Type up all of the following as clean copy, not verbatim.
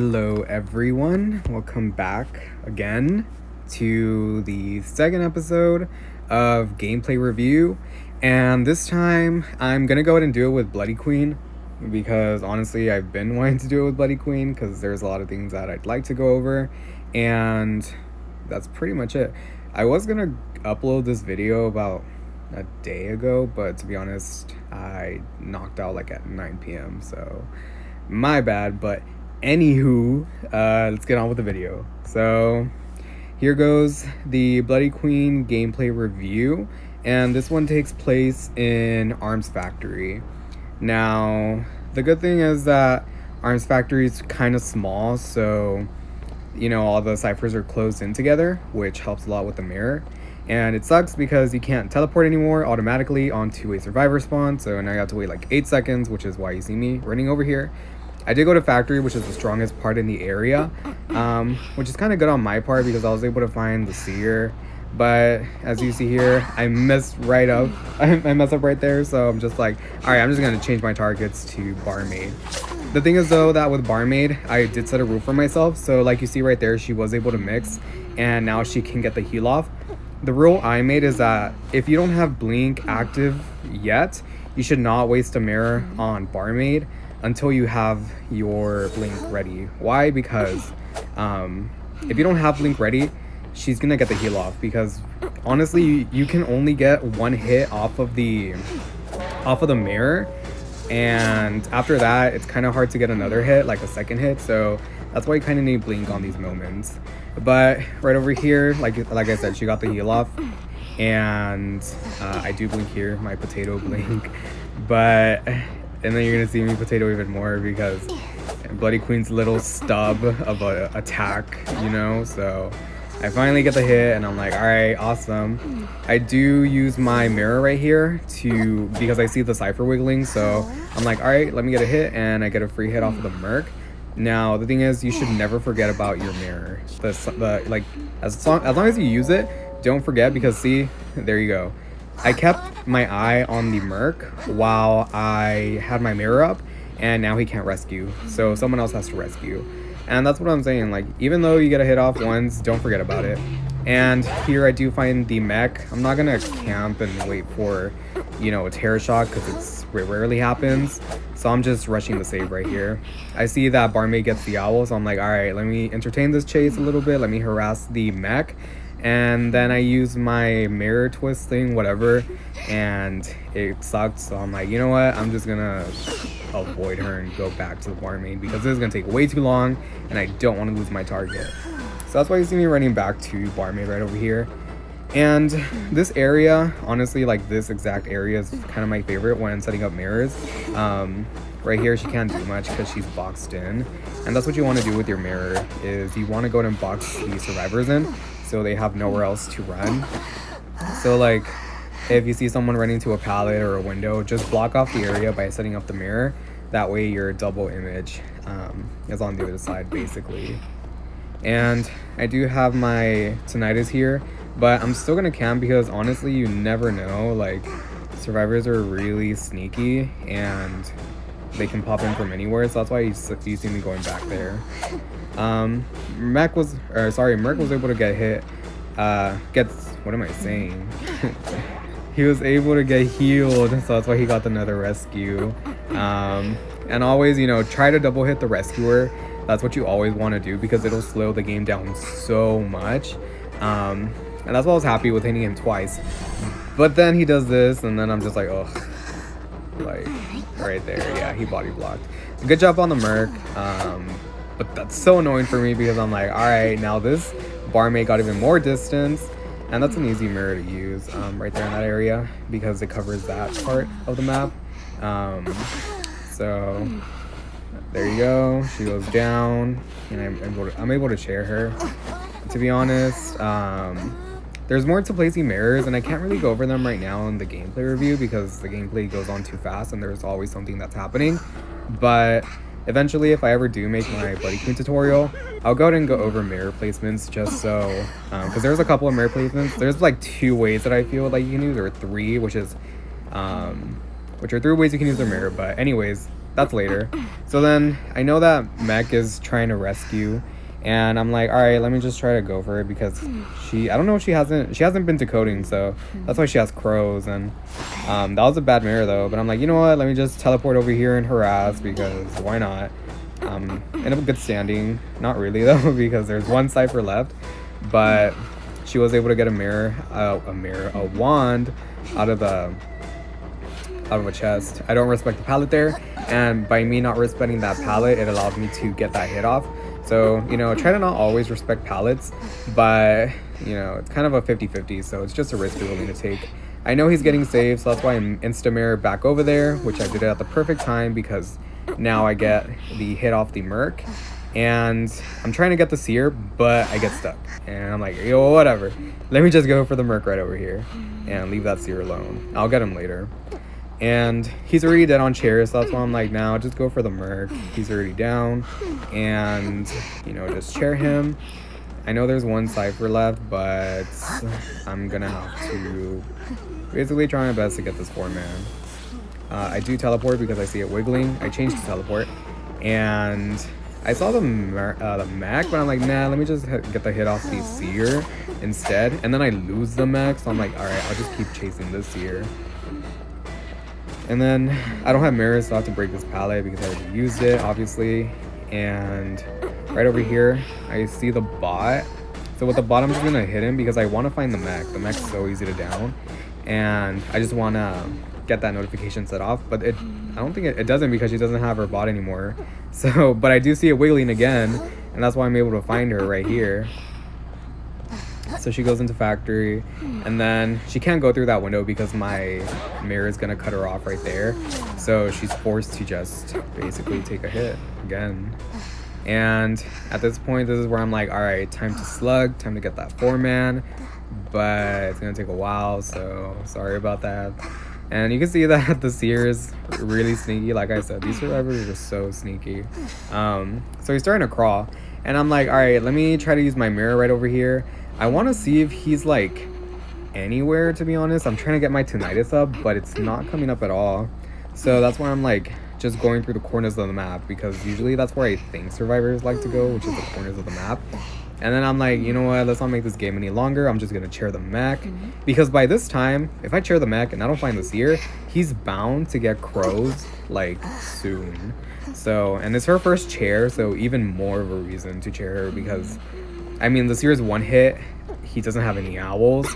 Hello everyone, welcome back again to the second episode of gameplay review, and this time I'm gonna go ahead and do it with Bloody Queen because honestly I've been wanting to do it with Bloody Queen because there's a lot of things that I'd like to go over, and that's pretty much it. I was gonna upload this video about a day ago, but to be honest I knocked out like at 9 p.m. so my bad. But anywho, let's get on with the video. So here goes the Bloody Queen gameplay review, and this one takes place in Arms Factory. Now the good thing is that Arms Factory is kind of small, so you know all the ciphers are closed in together, which helps a lot with the mirror. And it sucks because you can't teleport anymore automatically onto a survivor spawn, so now you have to wait like 8 seconds, which is why you see me running over here. I did go to Factory, which is the strongest part in the area, which is kind of good on my part because I was able to find the Seer. But as you see here, I messed right up. I messed up right there, so I'm just like, alright, I'm just going to change my targets to Barmaid. The thing is though that with Barmaid, I did set a rule for myself, so like you see right there, she was able to mix, and now she can get the heal off. The rule I made is that if you don't have Blink active yet, you should not waste a mirror on Barmaid until you have your Blink ready. Why? Because if you don't have Blink ready, she's gonna get the heal off, because honestly you can only get one hit off of the mirror, and after that it's kind of hard to get another hit, like a second hit, so that's why you kind of need Blink on these moments. But right over here, like I said, she got the heal off, and I do blink here, my potato blink, but and then you're gonna see me potato even more because Bloody Queen's little stub of a attack, you know. So I finally get the hit, and I'm like, all right, awesome. I do use my mirror right here because I see the cipher wiggling, so I'm like, all right, let me get a hit, and I get a free hit off of the Merc. Now the thing is, you should never forget about your mirror. Like as long as you use it, don't forget, because see, there you go. I kept my eye on the Merc while I had my mirror up, and now he can't rescue, so someone else has to rescue. And that's what I'm saying, like, even though you get a hit off once, don't forget about it. And here I do find the mech. I'm not gonna camp and wait for, you know, a terror shock because it rarely happens, so I'm just rushing the save right here. I see that Barmaid gets the owl, so I'm like, all right, let me entertain this chase a little bit, let me harass the mech. And then I use my mirror twist thing, whatever, and it sucked, so I'm like, you know what, I'm just gonna avoid her and go back to the Barmaid because this is gonna take way too long and I don't want to lose my target. So that's why you see me running back to Barmaid right over here. And this area, honestly, like this exact area is kind of my favorite when setting up mirrors. Right here she can't do much because she's boxed in, and that's what you want to do with your mirror, is you want to go ahead and box the survivors in so they have nowhere else to run. So like if you see someone running to a pallet or a window, just block off the area by setting up the mirror. That way your double image is on the other side basically. And I do have my Tinnitus here, but I'm still gonna camp because honestly you never know, like survivors are really sneaky and they can pop in from anywhere, so that's why you see me going back there. Merc was able to get hit, what am I saying? He was able to get healed, so that's why he got another rescue. And always, you know, try to double hit the rescuer. That's what you always want to do because it'll slow the game down so much. And that's why I was happy with hitting him twice. But then he does this, and then I'm just like, ugh. Like, right there, yeah, he body blocked. Good job on the Merc. But that's so annoying for me because I'm like, alright, now this Barmaid got even more distance. And that's an easy mirror to use right there in that area because it covers that part of the map. So there you go. She goes down, and I'm able to chair her. To be honest, there's more to placing mirrors, and I can't really go over them right now in the gameplay review because the gameplay goes on too fast and there's always something that's happening. But eventually, if I ever do make my Bloody Queen tutorial, I'll go ahead and go over mirror placements just so, because there's a couple of mirror placements. There's like 2 ways that I feel like you can use, or 3, which are 3 ways you can use the mirror. But anyways, that's later. So then I know that Mech is trying to rescue, and I'm like, all right, let me just try to go for it because I don't know if she hasn't been decoding, so that's why she has crows. And that was a bad mirror though, but I'm like, you know what, let me just teleport over here and harass because why not. End up good standing, not really though, because there's one cipher left, but she was able to get a wand out of a chest. I don't respect the pallet there, and by me not respecting that pallet, it allowed me to get that hit off. So, you know, try to not always respect pallets, but, you know, it's kind of a 50-50, so it's just a risk you're willing to take. I know he's getting saved, so that's why I'm insta-mirror back over there, which I did it at the perfect time because now I get the hit off the Merc, and I'm trying to get the Seer, but I get stuck. And I'm like, yo, whatever. Let me just go for the Merc right over here and leave that Seer alone. I'll get him later. And he's already dead on chairs, so that's why I'm like, now just go for the Merc. He's already down, and, you know, just chair him. I know there's one cipher left, but I'm gonna have to basically try my best to get this 4-man. I do teleport because I see it wiggling. I changed to teleport, and I saw the mech, but I'm like, nah, let me just get the hit off the Seer instead. And then I lose the mech, so I'm like, alright, I'll just keep chasing this Seer. And then I don't have mirrors, so I have to break this pallet because I already used it, obviously. And right over here, I see the bot. So with the bot, I'm just gonna hit him because I want to find the mech. The mech's so easy to down, and I just want to get that notification set off. But I don't think it doesn't because she doesn't have her bot anymore. So, but I do see it wiggling again, and that's why I'm able to find her right here. So she goes into factory, and then she can't go through that window because my mirror is gonna cut her off right there. So she's forced to just basically take a hit again. And at this point, this is where I'm like, all right, time to slug, time to get that 4-man, but it's gonna take a while, so sorry about that. And you can see that the Seer is really sneaky. Like I said, these survivors are so sneaky. So he's starting to crawl, and I'm like, all right, let me try to use my mirror right over here. I want to see if he's like anywhere, to be honest. I'm trying to get my tinnitus up, but it's not coming up at all. So that's why I'm like just going through the corners of the map, because usually that's where I think survivors like to go, which is the corners of the map. And then I'm like, you know what, let's not make this game any longer. I'm just gonna chair the mech, because by this time, if I chair the mech and I don't find the Seer, he's bound to get crows like soon. So, and it's her first chair, so even more of a reason to chair her, because I mean, the Seer's one hit, he doesn't have any owls,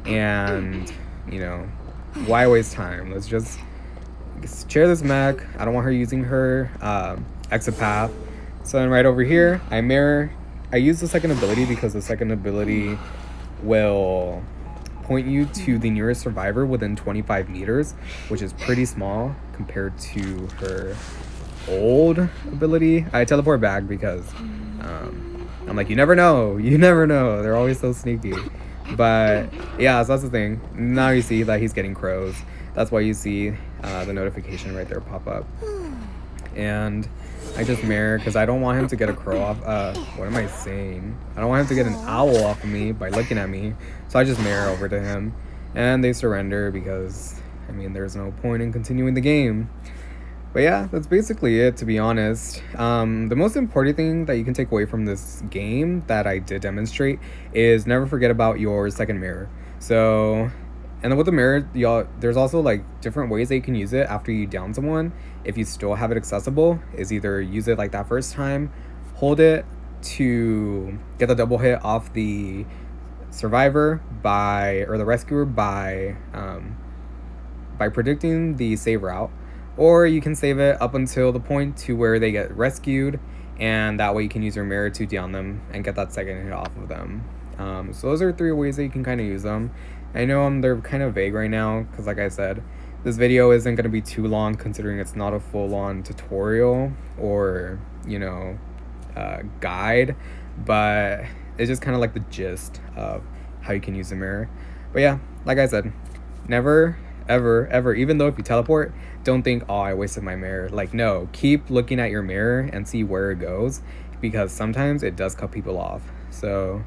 and, you know, why waste time? Let's just chair this mech. I don't want her using her exit path. So then right over here, I mirror. I use the second ability because the second ability will point you to the nearest survivor within 25 meters, which is pretty small compared to her old ability. I teleport back because I'm like, you never know, they're always so sneaky. But yeah, so that's the thing. Now you see that he's getting crows. That's why you see the notification right there pop up. And I just mirror because I don't want him to get a crow off. What am I saying? I don't want him to get an owl off of me by looking at me. So I just mirror over to him, and they surrender because, I mean, there's no point in continuing the game. But yeah, that's basically it, to be honest. The most important thing that you can take away from this game that I did demonstrate is never forget about your second mirror. So, and then with the mirror, there's also like different ways that you can use it after you down someone. If you still have it accessible, is either use it like that first time, hold it to get the double hit off the survivor or the rescuer by predicting the save route. Or you can save it up until the point to where they get rescued, and that way you can use your mirror to down them and get that second hit off of them. So those are 3 ways that you can kind of use them. I know they're kind of vague right now because, like I said, this video isn't going to be too long considering it's not a full-on tutorial or, you know, guide, but it's just kind of like the gist of how you can use the mirror. But yeah, like I said, never, ever, even though if you teleport, don't think, oh, I wasted my mirror. Like, no, keep looking at your mirror and see where it goes, because sometimes it does cut people off. So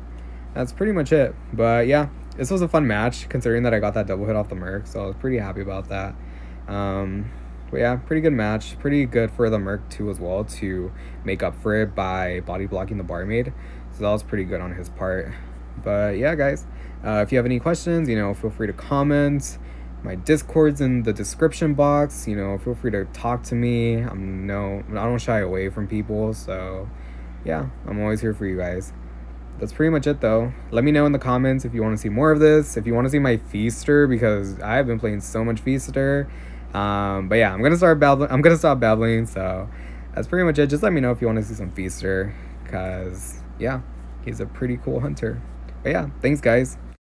that's pretty much it. But yeah, this was a fun match considering that I got that double hit off the Merc, so I was pretty happy about that. But yeah, pretty good match. Pretty good for the Merc too as well to make up for it by body blocking the barmaid. So that was pretty good on his part. But yeah, guys, if you have any questions, feel free to comment. My Discord's in the description box. Feel free to talk to me. I don't shy away from people. So yeah, I'm always here for you guys. That's pretty much it though. Let me know in the comments if you want to see more of this, if you want to see my Feaster, because I've been playing so much Feaster. But yeah, I'm gonna stop babbling. So that's pretty much it. Just let me know if you want to see some Feaster, cause yeah, he's a pretty cool hunter. But yeah, thanks guys.